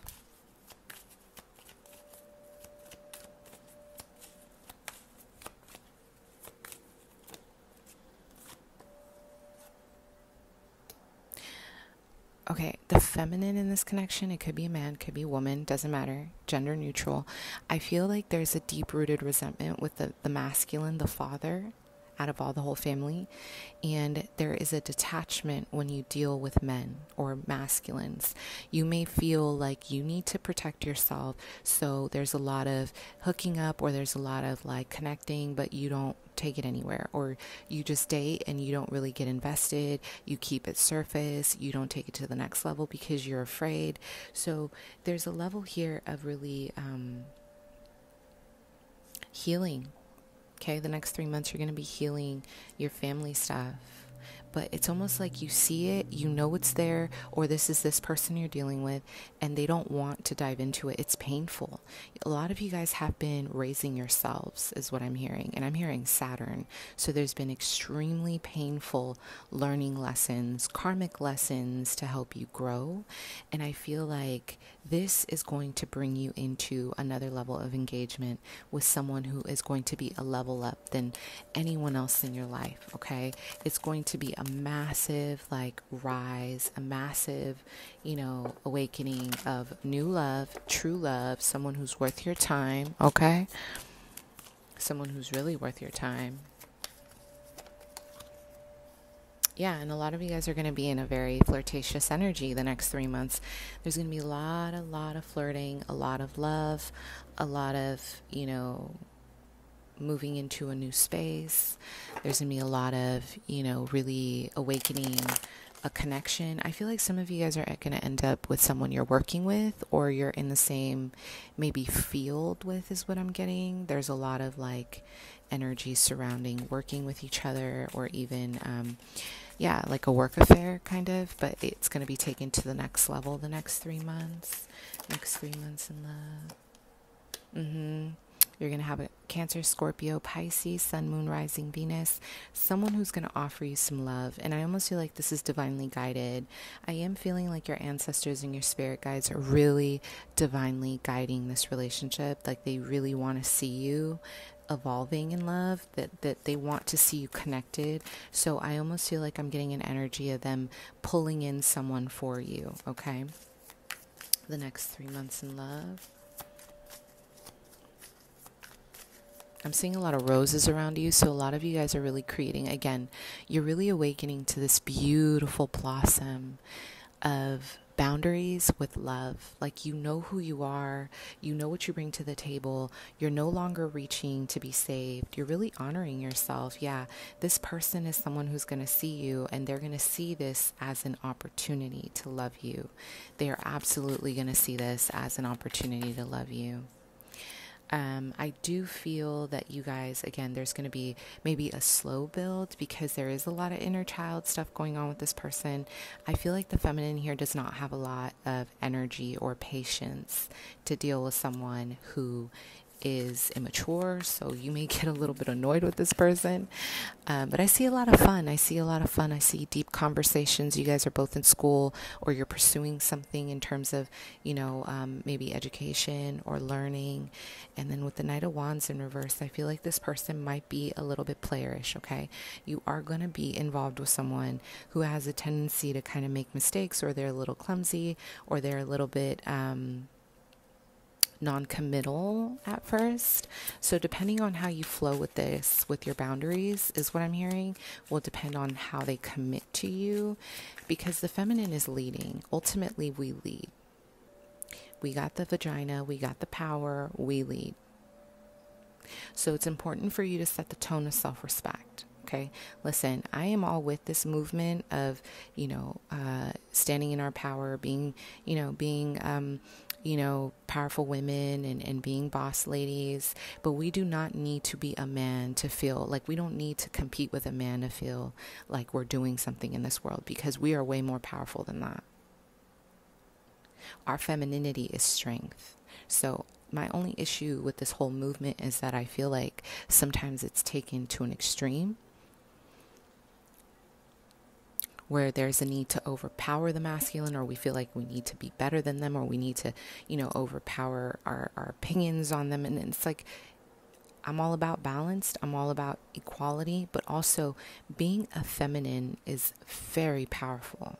Okay, the feminine in this connection, it could be a man, could be a woman, doesn't matter, gender neutral. I feel like there's a deep-rooted resentment with the masculine, the father, out of all the whole family, and there is a detachment when you deal with men or masculines. You may feel like you need to protect yourself, so there's a lot of hooking up, or there's a lot of like connecting, but you don't take it anywhere, or you just date and you don't really get invested. You keep it surface, you don't take it to the next level because you're afraid. So there's a level here of really healing. Okay, the next 3 months you're going to be healing your family stuff. But it's almost like you see it, you know it's there, or this is this person you're dealing with, and they don't want to dive into it. It's painful. A lot of you guys have been raising yourselves, is what I'm hearing. And I'm hearing Saturn. So there's been extremely painful learning lessons, karmic lessons to help you grow. And I feel like this is going to bring you into another level of engagement with someone who is going to be a level up than anyone else in your life, okay? It's going to be a massive, like, rise, a massive, awakening of new love, true love, someone who's worth your time, okay? Someone who's really worth your time. Yeah, and a lot of you guys are going to be in a very flirtatious energy the next 3 months. There's going to be a lot of flirting, a lot of love, a lot of, moving into a new space. There's going to be a lot of, really awakening a connection. I feel like some of you guys are going to end up with someone you're working with, or you're in the same maybe field with, is what I'm getting. There's a lot of like energy surrounding working with each other, or even like a work affair kind of, but it's going to be taken to the next level the next 3 months. Next 3 months in love. You're going to have a Cancer, Scorpio, Pisces, Sun, Moon, Rising, Venus, someone who's going to offer you some love. And I almost feel like this is divinely guided. I am feeling like your ancestors and your spirit guides are really divinely guiding this relationship. Like they really want to see you evolving in love, that they want to see you connected. So I almost feel like I'm getting an energy of them pulling in someone for you, okay? The next 3 months in love. I'm seeing a lot of roses around you, so a lot of you guys are really creating, again, you're really awakening to this beautiful blossom of boundaries with love. Like, you know who you are, you know what you bring to the table, you're no longer reaching to be saved, you're really honoring yourself. Yeah, this person is someone who's going to see you, and they're going to see this as an opportunity to love you. They are absolutely going to see this as an opportunity to love you. I do feel that you guys, again, there's going to be maybe a slow build, because there is a lot of inner child stuff going on with this person. I feel like the feminine here does not have a lot of energy or patience to deal with someone who is immature, so you may get a little bit annoyed with this person, but I see a lot of fun. I see deep conversations. You guys are both in school, or you're pursuing something in terms of, maybe education or learning. And then with the Knight of Wands in reverse, I feel like this person might be a little bit playerish, okay? You are going to be involved with someone who has a tendency to kind of make mistakes, or they're a little clumsy, or they're a little bit non-committal at first. So depending on how you flow with this, with your boundaries, is what I'm hearing, will depend on how they commit to you, because the feminine is leading. Ultimately, we lead. We got the vagina, we got the power, we lead. So it's important for you to set the tone of self-respect. Okay, listen, I am all with this movement of, standing in our power, being powerful women, and being boss ladies. But we do not need to be a man to feel like, we don't need to compete with a man to feel like we're doing something in this world, because we are way more powerful than that. Our femininity is strength. So my only issue with this whole movement is that I feel like sometimes it's taken to an extreme, where there's a need to overpower the masculine, or we feel like we need to be better than them, or we need to, overpower our opinions on them. And it's like, I'm all about balance. I'm all about equality, but also being a feminine is very powerful.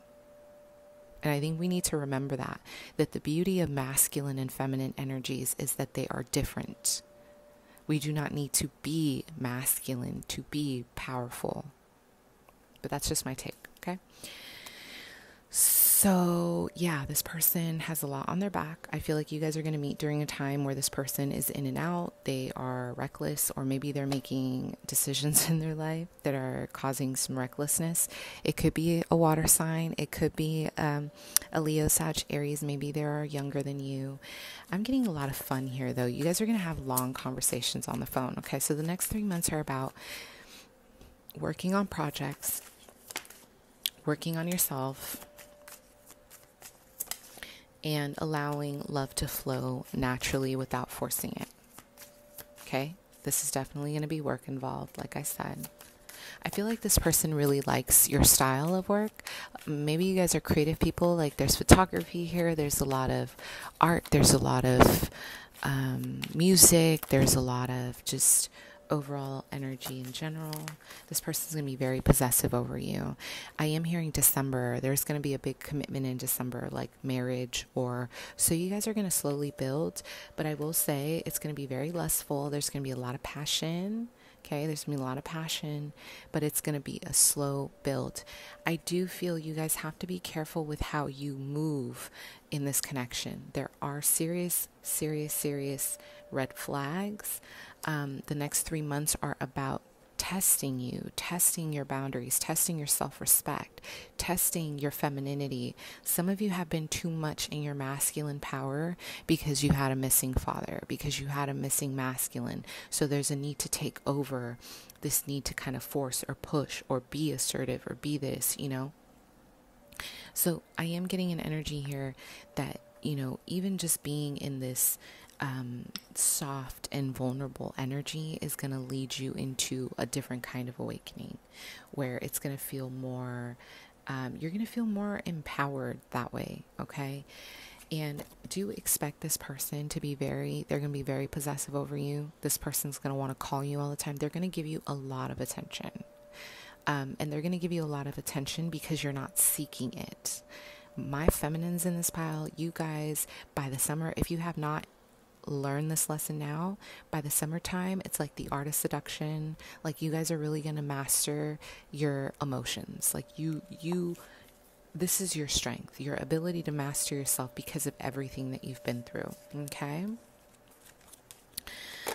And I think we need to remember that the beauty of masculine and feminine energies is that they are different. We do not need to be masculine to be powerful. But that's just my take. Okay. So yeah, this person has a lot on their back. I feel like you guys are going to meet during a time where this person is in and out. They are reckless, or maybe they're making decisions in their life that are causing some recklessness. It could be a water sign. It could be a Leo, Sag, Aries. Maybe they are younger than you. I'm getting a lot of fun here, though. You guys are going to have long conversations on the phone. Okay, so the next 3 months are about working on projects, working on yourself, and allowing love to flow naturally without forcing it. Okay? This is definitely going to be work involved, like I said. I feel like this person really likes your style of work. Maybe you guys are creative people. Like, there's photography here. There's a lot of art. There's a lot of music. There's a lot of just overall energy in general. This person's going to be very possessive over you. I am hearing December. There's going to be a big commitment in December, like marriage, or so you guys are going to slowly build. But I will say it's going to be very lustful. There's going to be a lot of passion. Okay, there's going to be a lot of passion, but it's going to be a slow build. I do feel you guys have to be careful with how you move in this connection. There are serious red flags. The next 3 months are about testing you, testing your boundaries, testing your self-respect, testing your femininity. Some of you have been too much in your masculine power because you had a missing father, because you had a missing masculine. So there's a need to take over, this need to kind of force or push or be assertive or be this, So I am getting an energy here that, even just being in this soft and vulnerable energy is going to lead you into a different kind of awakening, where it's going to feel more, you're going to feel more empowered that way. Okay. And do expect this person to be they're going to be very possessive over you. This person's going to want to call you all the time. They're going to give you a lot of attention. And they're going to give you a lot of attention because you're not seeking it. My feminines in this pile, you guys, by the summer, if you have not learned this lesson now, by the summertime, it's like the art of seduction. Like, you guys are really going to master your emotions. Like, this is your strength, your ability to master yourself because of everything that you've been through. Okay.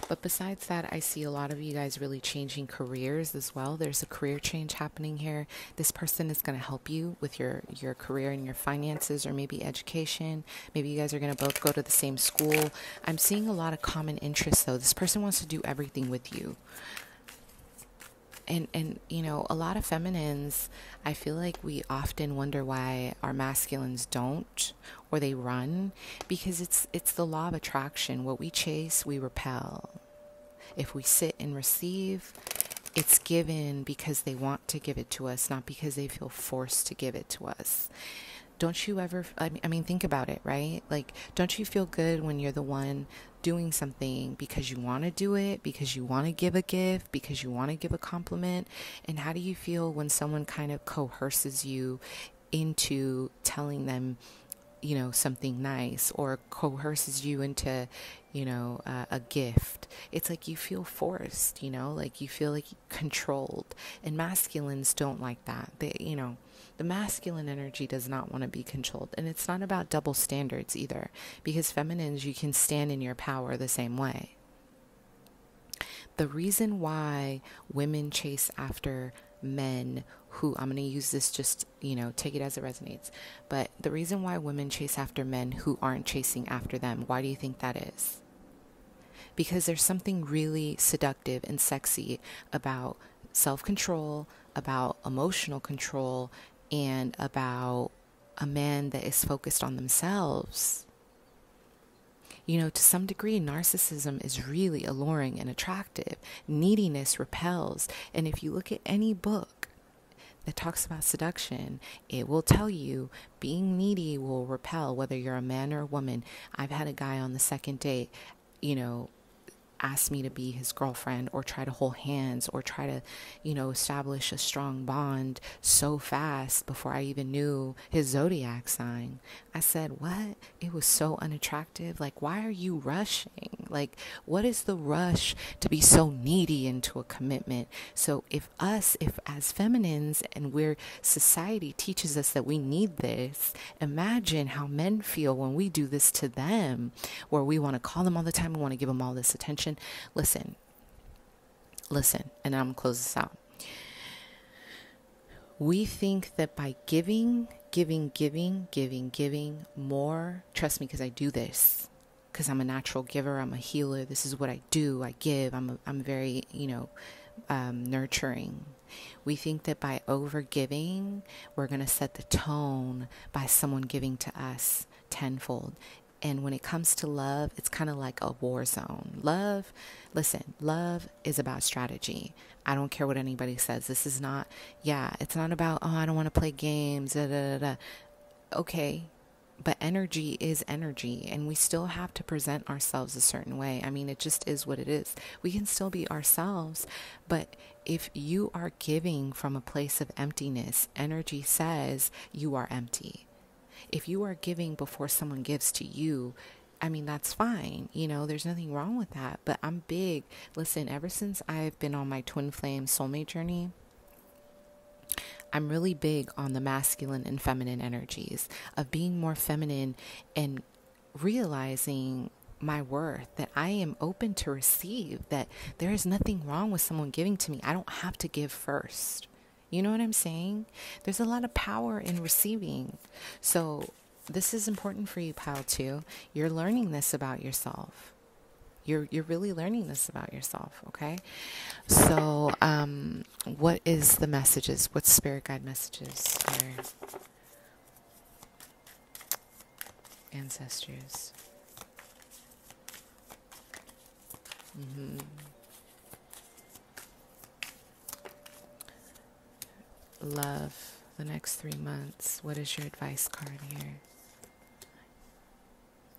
But besides that, I see a lot of you guys really changing careers as well. There's a career change happening here. This person is going to help you with your career and your finances, or maybe education. Maybe you guys are going to both go to the same school. I'm seeing a lot of common interests, though. This person wants to do everything with you. And a lot of feminines, I feel like we often wonder why our masculines don't, or they run, because it's the law of attraction. What we chase, we repel. If we sit and receive, it's given because they want to give it to us, not because they feel forced to give it to us. Don't you ever, I mean, think about it, right? Like, don't you feel good when you're the one doing something because you want to do it, because you want to give a gift, because you want to give a compliment? And how do you feel when someone kind of coerces you into telling them, something nice, or coerces you into, a gift? It's like you feel forced, like you feel like controlled. And masculines don't like that. The masculine energy does not want to be controlled. And it's not about double standards either, because feminines, you can stand in your power the same way. The reason why women chase after men who, I'm going to use this, just, take it as it resonates. But the reason why women chase after men who aren't chasing after them, why do you think that is? Because there's something really seductive and sexy about self-control, about emotional control, and about a man that is focused on themselves. To some degree, narcissism is really alluring and attractive. Neediness repels. And if you look at any book that talks about seduction, it will tell you being needy will repel, whether you're a man or a woman. I've had a guy on the second date, ask me to be his girlfriend, or try to hold hands, or try to, establish a strong bond so fast before I even knew his zodiac sign. I said, what? It was so unattractive. Like, why are you rushing? Like, what is the rush to be so needy into a commitment? So if as feminines, and society teaches us that we need this, imagine how men feel when we do this to them, where we want to call them all the time, we want to give them all this attention. Listen, and I'm going to close this out. We think that by giving more, trust me, because I do this, because I'm a natural giver, I'm a healer, this is what I do, I give, I'm very, nurturing. We think that by over giving, we're going to set the tone by someone giving to us tenfold. And when it comes to love, it's kind of like a war zone. Love is about strategy. I don't care what anybody says. This is not, it's not about, I don't want to play games, Okay, but energy is energy, and we still have to present ourselves a certain way. I mean, it just is what it is. We can still be ourselves, but if you are giving from a place of emptiness, energy says you are empty. If you are giving before someone gives to you, I mean, that's fine. There's nothing wrong with that. But I'm big. Listen, ever since I've been on my twin flame soulmate journey, I'm really big on the masculine and feminine energies, of being more feminine and realizing my worth, that I am open to receive, that there is nothing wrong with someone giving to me. I don't have to give first. You know what I'm saying? There's a lot of power in receiving. So this is important for you, pile 2. You're learning this about yourself. You're really learning this about yourself, okay? So what is the messages? What's spirit guide messages here? Ancestors. Love, the next 3 months. What is your advice card here?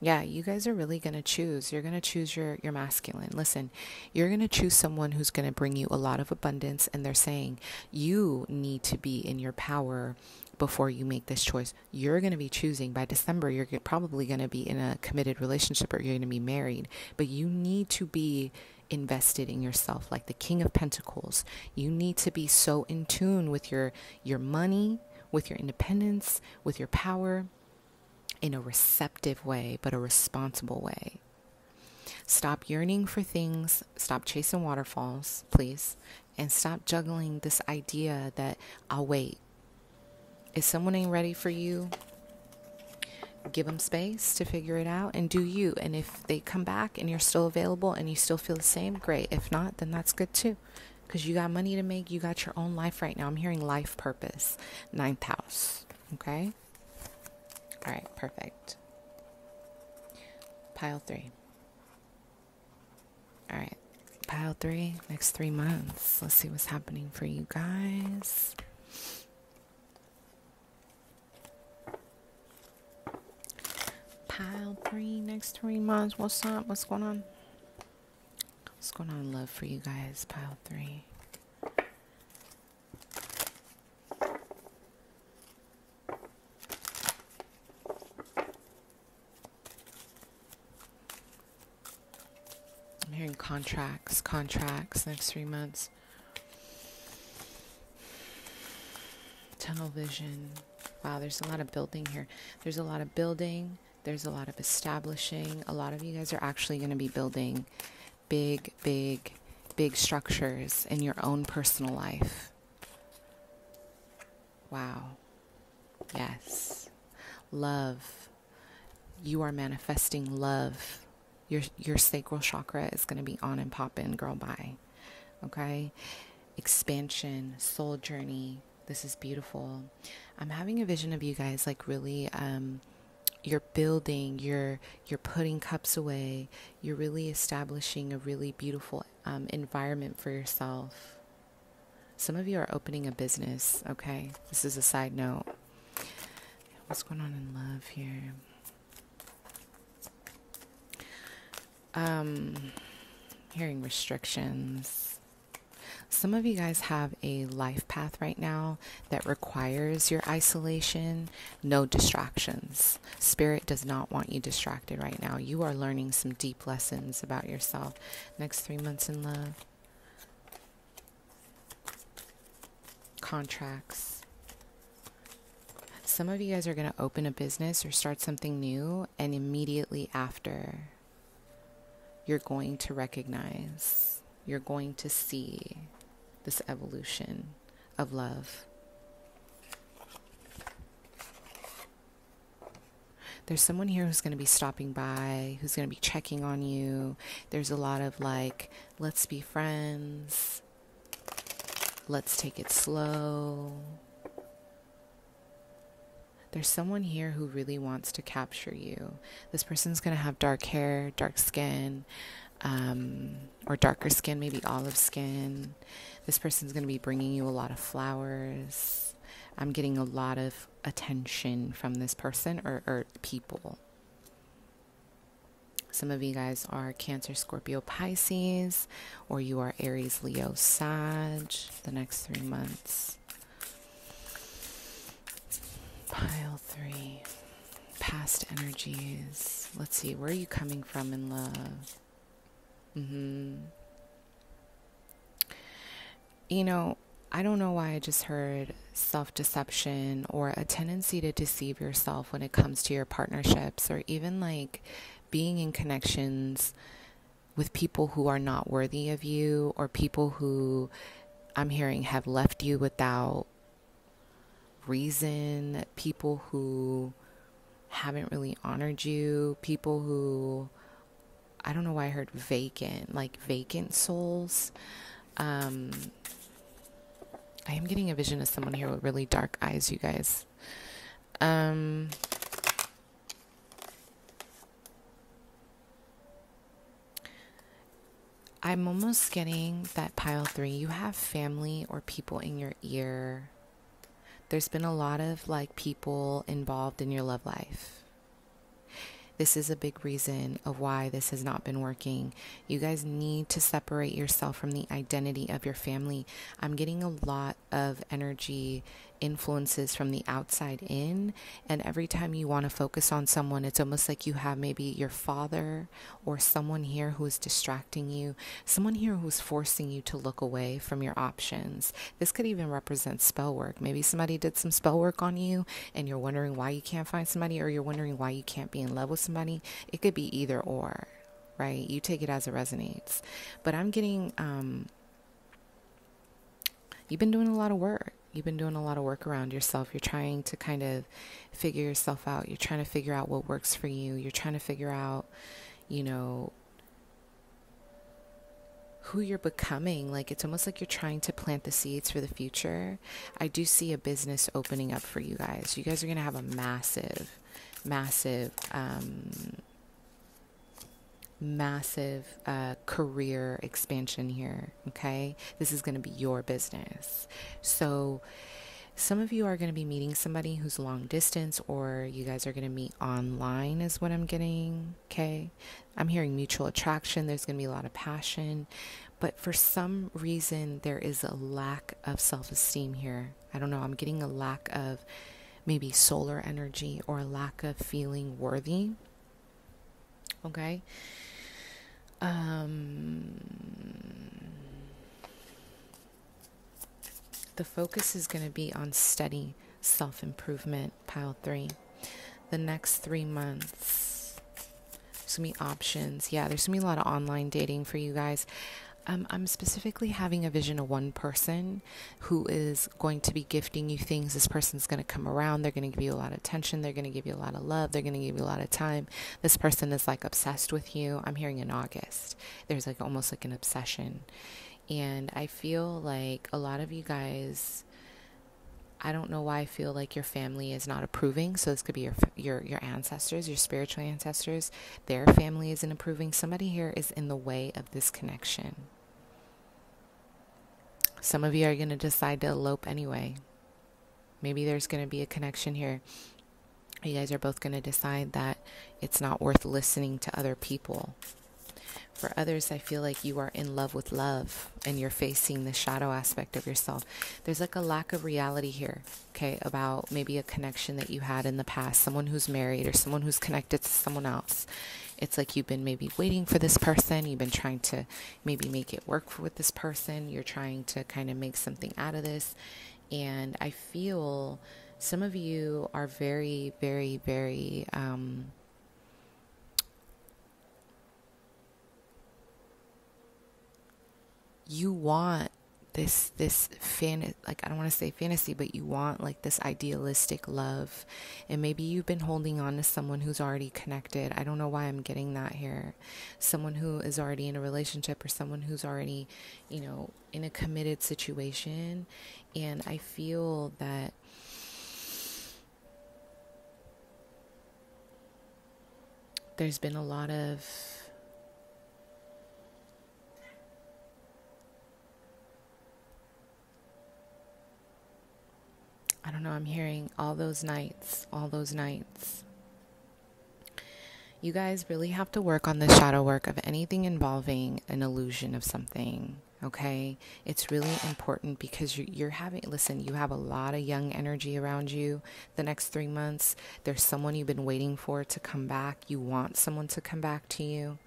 Yeah, you guys are really going to choose. You're going to choose your masculine. Listen, you're going to choose someone who's going to bring you a lot of abundance. And they're saying you need to be in your power before you make this choice. You're going to be choosing. By December, you're probably going to be in a committed relationship, or you're going to be married. But you need to be invested in yourself, like the King of Pentacles. You need to be so in tune with your money, with your independence, with your power, in a receptive way, but a responsible way. Stop yearning for things. Stop chasing waterfalls, please. And stop juggling this idea that I'll wait. If someone ain't ready for you, give them space to figure it out and do you. And if they come back and you're still available and you still feel the same, great. If not, then that's good too. Because you got money to make. You got your own life right now. I'm hearing life purpose. 9th house. Okay? All right, perfect. Pile 3. All right, pile 3, next 3 months. Let's see what's happening for you guys. Pile 3, next 3 months. What's up? What's going on? What's going on in love for you guys? Pile 3. I'm hearing contracts next 3 months. Tunnel vision. Wow, there's a lot of building here. There's a lot of building. There's a lot of establishing. A lot of you guys are actually going to be building big structures in your own personal life. Wow. Yes. Love. You are manifesting love. Your sacral chakra is going to be on and popping, girl, bye. Okay? Expansion, soul journey. This is beautiful. I'm having a vision of you guys like really, you're building, you're putting cups away. You're really establishing a really beautiful environment for yourself. Some of you are opening a business, okay? This is a side note. What's going on in love here? Hearing restrictions. Some of you guys have a life path right now that requires your isolation, no distractions. Spirit does not want you distracted right now. You are learning some deep lessons about yourself. Next 3 months in love. Contracts. Some of you guys are going to open a business or start something new, and immediately after, you're going to recognize, you're going to see this evolution of love. There's someone here who's going to be stopping by, who's going to be checking on you. There's a lot of like, let's be friends. Let's take it slow. There's someone here who really wants to capture you. This person's going to have dark hair, dark skin, or darker skin, maybe olive skin. This person's going to be bringing you a lot of flowers. I'm getting a lot of attention from this person or people. Some of you guys are Cancer, Scorpio, Pisces, or you are Aries, Leo, Sag, the next 3 months. Pile 3, past energies. Let's see, where are you coming from in love? You know, I don't know why I just heard self-deception or a tendency to deceive yourself when it comes to your partnerships, or even like being in connections with people who are not worthy of you, or people who I'm hearing have left you without reason, people who haven't really honored you, people who, I don't know why I heard vacant, like vacant souls. I am getting a vision of someone here with really dark eyes, you guys. I'm almost getting that pile 3. You have family or people in your ear. There's been a lot of like people involved in your love life. This is a big reason of why this has not been working. You guys need to separate yourself from the identity of your family. I'm getting a lot of energy influences from the outside in, and every time you want to focus on someone, it's almost like you have maybe your father or someone here who is distracting you, someone here who's forcing you to look away from your options. This could even represent spell work. Maybe somebody did some spell work on you and you're wondering why you can't find somebody, or you're wondering why you can't be in love with somebody. It could be either or, right? You take it as it resonates. But I'm getting you've been doing a lot of work. You've been doing a lot of work around yourself. You're trying to kind of figure yourself out. You're trying to figure out what works for you. You're trying to figure out, you know, who you're becoming. Like, it's almost like you're trying to plant the seeds for the future. I do see a business opening up for you guys. You guys are going to have a massive career expansion here. Okay, this is going to be your business. So some of you are going to be meeting somebody who's long distance, or you guys are going to meet online is what I'm getting. Okay, I'm hearing mutual attraction. There's going to be a lot of passion, but for some reason there is a lack of self-esteem here. I don't know, I'm getting a lack of maybe solar energy, or a lack of feeling worthy. Okay. The focus is going to be on steady self-improvement, pile 3. The next 3 months, there's going to be options. Yeah, there's going to be a lot of online dating for you guys. I'm specifically having a vision of one person who is going to be gifting you things. This person's going to come around. They're going to give you a lot of attention. They're going to give you a lot of love. They're going to give you a lot of time. This person is like obsessed with you. I'm hearing in August. There's like almost like an obsession. And I feel like a lot of you guys, I don't know why I feel like your family is not approving. So this could be your ancestors, your spiritual ancestors. Their family isn't approving. Somebody here is in the way of this connection. Some of you are going to decide to elope anyway. Maybe there's going to be a connection here. You guys are both going to decide that it's not worth listening to other people. For others, I feel like you are in love with love and you're facing the shadow aspect of yourself. There's like a lack of reality here, okay, about maybe a connection that you had in the past, someone who's married or someone who's connected to someone else. It's like you've been maybe waiting for this person. You've been trying to maybe make it work with this person. You're trying to kind of make something out of this. And I feel some of you are very, very, very, you want this like, I don't want to say fantasy, but you want like this idealistic love. And maybe you've been holding on to someone who's already connected. I don't know why I'm getting that here. Someone who is already in a relationship, or someone who's already, you know, in a committed situation. And I feel that there's been a lot of I don't know, I'm hearing all those nights. You guys really have to work on the shadow work of anything involving an illusion of something, okay? It's really important because you're having, listen, you have a lot of young energy around you the next 3 months. There's someone you've been waiting for to come back. You want someone to come back to you.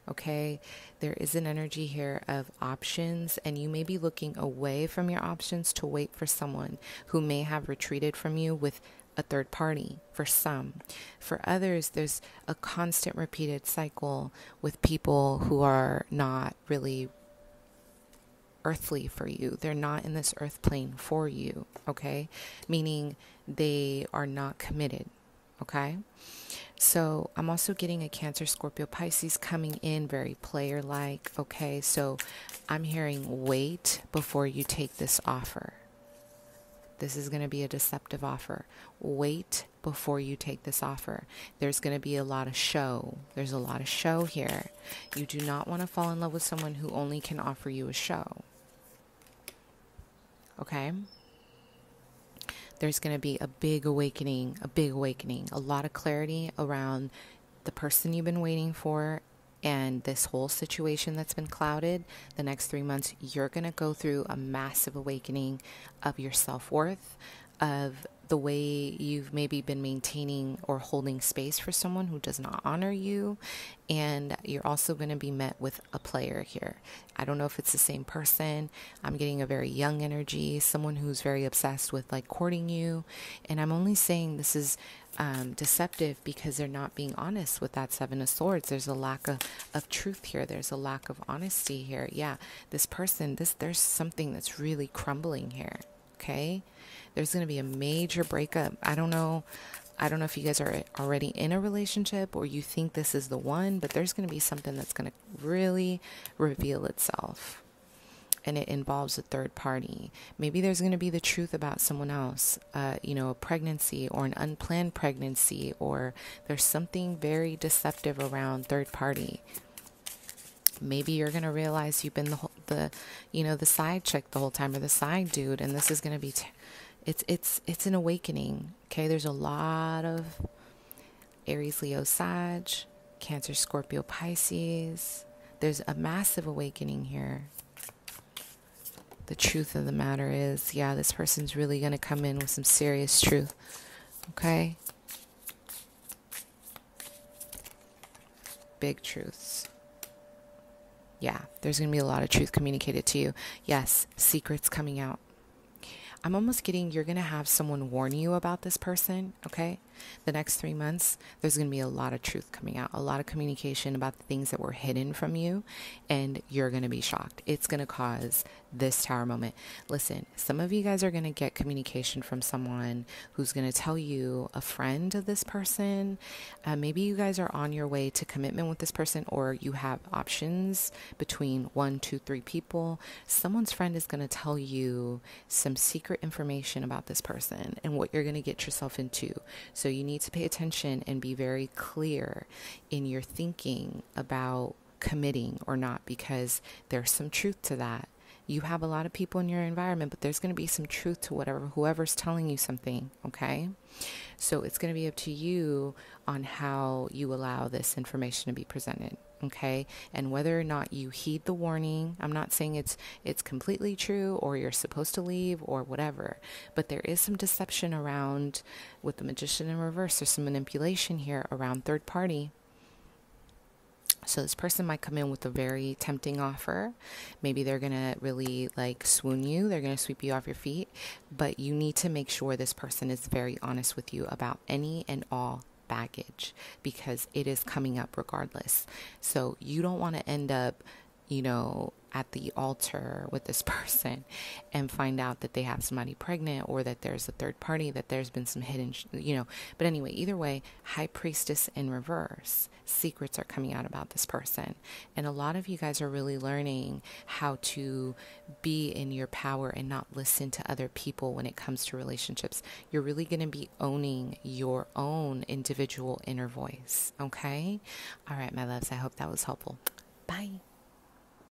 Okay, there is an energy here of options, and you may be looking away from your options to wait for someone who may have retreated from you with a third party for some. For others, there's a constant repeated cycle with people who are not really earthly for you. They're not in this earth plane for you, okay? Meaning they are not committed, okay? So I'm also getting a Cancer, Scorpio, Pisces coming in very player-like, okay? So I'm hearing wait before you take this offer. This is going to be a deceptive offer. Wait before you take this offer. There's going to be a lot of show. There's a lot of show here. You do not want to fall in love with someone who only can offer you a show. Okay? There's going to be a big awakening, a lot of clarity around the person you've been waiting for and this whole situation that's been clouded. The next 3 months, you're going to go through a massive awakening of your self-worth, of the way you've maybe been maintaining or holding space for someone who does not honor you. And you're also going to be met with a player here. I don't know if it's the same person. I'm getting a very young energy, someone who's very obsessed with like courting you. And I'm only saying this is deceptive because they're not being honest with that Seven of Swords. There's a lack of truth here. There's a lack of honesty here. Yeah, this person, there's something that's really crumbling here. Okay? There's going to be a major breakup. I don't know if you guys are already in a relationship or you think this is the one, but there's going to be something that's going to really reveal itself. And it involves a third party. Maybe there's going to be the truth about someone else, a pregnancy or an unplanned pregnancy, or there's something very deceptive around third party. Maybe you're going to realize you've been the side chick the whole time, or the side dude, and this is going to be it's an awakening. Okay, there's a lot of Aries, Leo, Sag, Cancer, Scorpio, Pisces. There's a massive awakening here. The truth of the matter is, yeah, this person's really going to come in with some serious truth. Okay? Big truths. Yeah, there's going to be a lot of truth communicated to you. Yes, secrets coming out. I'm almost getting you're going to have someone warn you about this person, okay? The next 3 months, there's going to be a lot of truth coming out, a lot of communication about the things that were hidden from you, and you're going to be shocked. It's going to cause this Tower moment. Listen, some of you guys are going to get communication from someone who's going to tell you, a friend of this person. Maybe you guys are on your way to commitment with this person, or you have options between 1, 2, 3 people. Someone's friend is going to tell you some secret information about this person and what you're going to get yourself into. So you need to pay attention and be very clear in your thinking about committing or not, because there's some truth to that. You have a lot of people in your environment, but there's going to be some truth to whoever's telling you something, okay? So it's going to be up to you on how you allow this information to be presented, okay? And whether or not you heed the warning. I'm not saying it's completely true or you're supposed to leave or whatever, but there is some deception around with the Magician in reverse. There's some manipulation here around third party. So this person might come in with a very tempting offer. Maybe they're going to really like swoon you. They're going to sweep you off your feet. But you need to make sure this person is very honest with you about any and all baggage, because it is coming up regardless. So you don't want to end up, at the altar with this person and find out that they have somebody pregnant, or that there's a third party, that there's been some hidden, But anyway, either way, High Priestess in reverse. Secrets are coming out about this person. And a lot of you guys are really learning how to be in your power and not listen to other people when it comes to relationships. You're really going to be owning your own individual inner voice. Okay? All right, my loves, I hope that was helpful. Bye.